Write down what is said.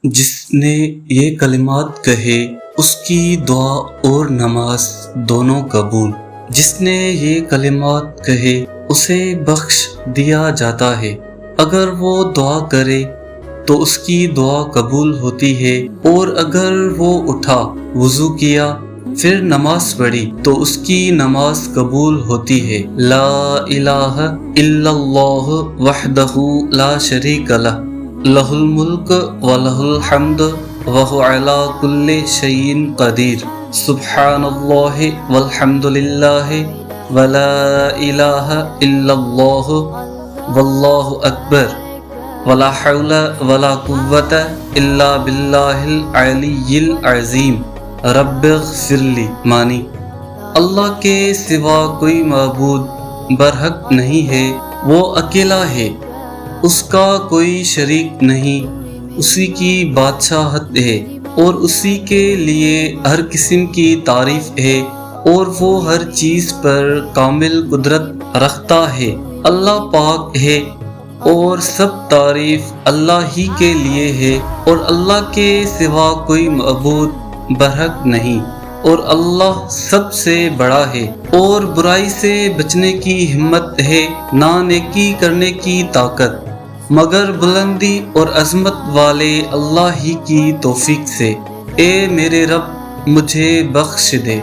جس نے یہ کلمات کہے اس کی دعا اور نماز دونوں قبول۔ جس نے یہ کلمات کہے اسے بخش دیا جاتا ہے۔ اگر وہ دعا کرے تو اس کی دعا قبول ہوتی ہے، اور اگر وہ اٹھا، وضو کیا، پھر نماز پڑھی تو اس کی نماز قبول ہوتی ہے۔ لا الہ الا اللہ وحدہ لا شریک لہ، لہ الملک ولہ الحمد وہو علی کل شیء قدیر، سبحان اللہ والحمد للہ ولا الہ الا اللہ واللہ اکبر ولا حول ولا قوة الا باللہ العلی العظیم، رب اغفر لی۔ معنی: اللہ کے سوا کوئی معبود برحق نہیں ہے، وہ اکیلا ہے، اس کا کوئی شریک نہیں، اسی کی بادشاہت ہے اور اسی کے لیے ہر قسم کی تعریف ہے، اور وہ ہر چیز پر کامل قدرت رکھتا ہے۔ اللہ پاک ہے اور سب تعریف اللہ ہی کے لیے ہے، اور اللہ کے سوا کوئی معبود برحق نہیں، اور اللہ سب سے بڑا ہے، اور برائی سے بچنے کی ہمت ہے، نہ نیکی کرنے کی طاقت، مگر بلندی اور عظمت والے اللہ ہی کی توفیق سے۔ اے میرے رب، مجھے بخش دے۔